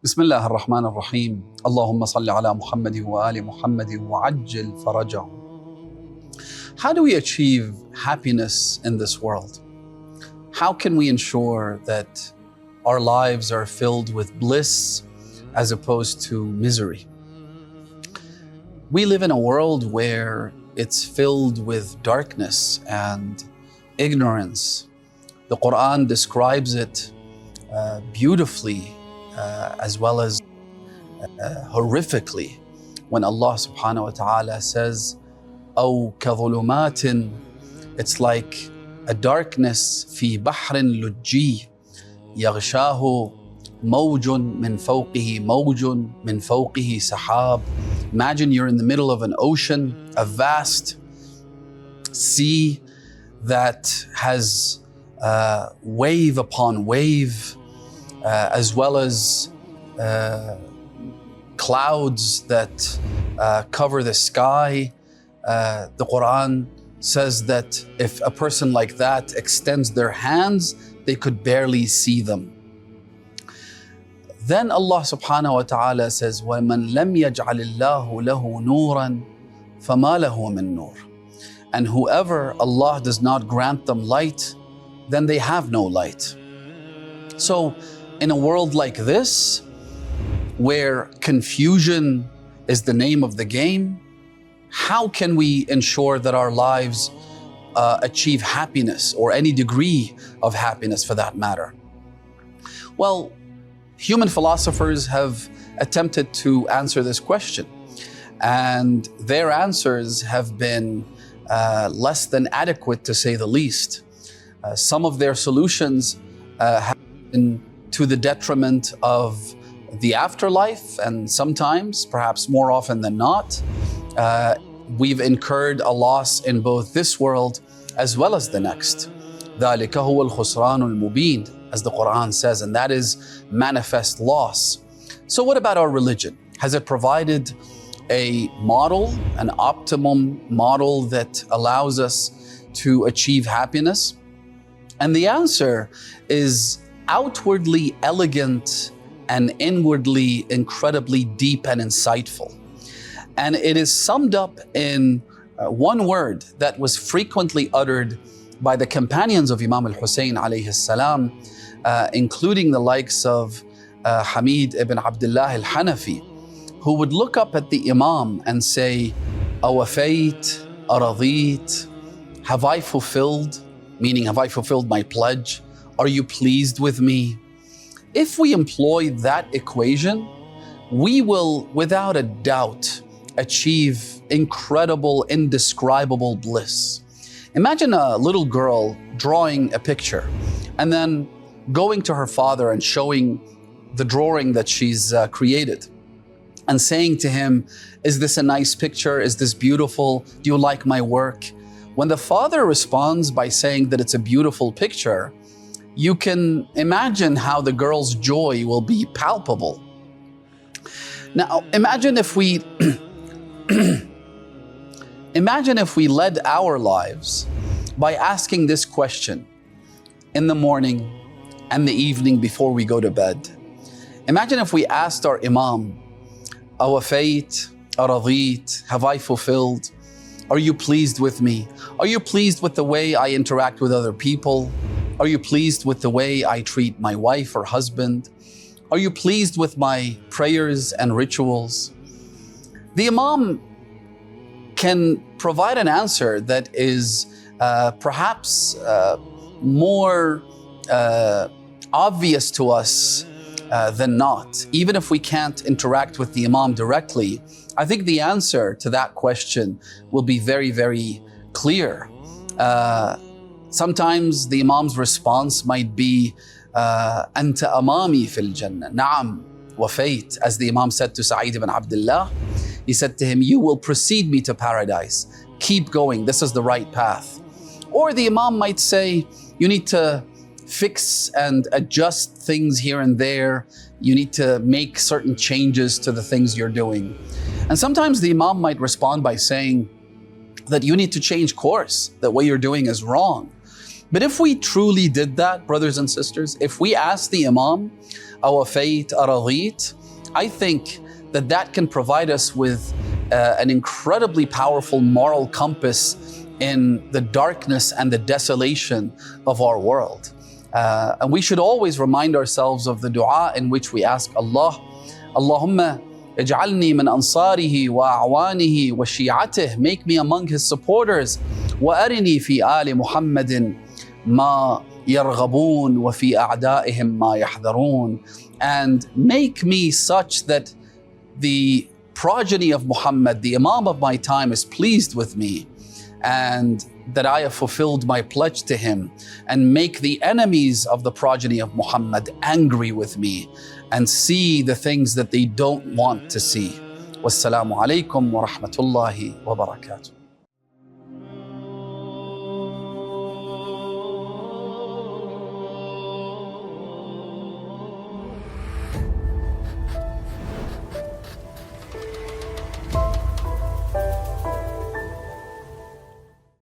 بسم الله الرحمن الرحيم اللهم صل على محمد وآل محمد وعجل فرجه. How do we achieve happiness in this world? How can we ensure that our lives are filled with bliss as opposed to misery? We live in a world where it's filled with darkness and ignorance. The Quran describes it beautifully as well as horrifically when Allah subhanahu wa ta'ala says, أو كظلمات, it's like a darkness في بحر لجي يغشاه موج من فوقه موج من فوقه سحاب. Imagine you're in the middle of an ocean, a vast sea that has wave upon wave, as well as clouds that cover the sky. The Quran says that if a person like that extends their hands, they could barely see them. Then Allah subhanahu wa ta'ala says, وَمَنْ لَمْ يَجْعَلِ اللَّهُ لَهُ نُورًا فَمَا لَهُ مِن نُور. And whoever Allah does not grant them light, then they have no light. So in a world like this, where confusion is the name of the game, how can we ensure that our lives achieve happiness, or any degree of happiness for that matter? Well, human philosophers have attempted to answer this question, and their answers have been less than adequate, to say the least. Some of their solutions have been to the detriment of the afterlife, and sometimes, perhaps more often than not, we've incurred a loss in both this world as well as the next. ذَلِكَ هُوَ الْخُسْرَانُ الْمُبِينُ, as the Quran says, and that is manifest loss. So what about our religion? Has it provided a model, an optimum model that allows us to achieve happiness? And the answer is outwardly elegant and inwardly incredibly deep and insightful. And it is summed up in one word that was frequently uttered by the companions of Imam al-Hussein alayhi salam, including the likes of Hamid ibn Abdullah al-Hanafi, who would look up at the Imam and say, Awafait, Aradit, have I fulfilled? Meaning, have I fulfilled my pledge? Are you pleased with me? If we employ that equation, we will, without a doubt, achieve incredible, indescribable bliss. Imagine a little girl drawing a picture and then going to her father and showing the drawing that she's created and saying to him, is this a nice picture? Is this beautiful? Do you like my work? When the father responds by saying that it's a beautiful picture, you can imagine how the girl's joy will be palpable. Now, imagine if we led our lives by asking this question in the morning and the evening before we go to bed. Imagine if we asked our Imam, Awafait, Aradit, have I fulfilled? Are you pleased with me? Are you pleased with the way I interact with other people? Are you pleased with the way I treat my wife or husband? Are you pleased with my prayers and rituals? The Imam can provide an answer that is perhaps more obvious to us than not. Even if we can't interact with the Imam directly, I think the answer to that question will be very, very clear. Sometimes the Imam's response might be, Anta amami fil jannah, na'am, wafait. As the Imam said to Sa'id ibn Abdullah, he said to him, you will precede me to paradise. Keep going, this is the right path. Or the Imam might say, you need to fix and adjust things here and there. You need to make certain changes to the things you're doing. And sometimes the Imam might respond by saying that you need to change course, that what you're doing is wrong. But if we truly did that, brothers and sisters, if we asked the Imam, awafayt, araghit, I think that that can provide us with an incredibly powerful moral compass in the darkness and the desolation of our world. And we should always remind ourselves of the dua in which we ask Allah, Allahumma ij'alni min ansarihi wa a'wanihi wa shi'atih, make me among his supporters, wa arini fi ali Muhammadin ma yarghabun wa fi a'da'ihim ma yahdharun, and make me such that the progeny of Muhammad, the Imam of my time, is pleased with me, and that I have fulfilled my pledge to him, and make the enemies of the progeny of Muhammad angry with me and see the things that they don't want to see. Wassalamu alaikum wa rahmatullahi wa barakatuh.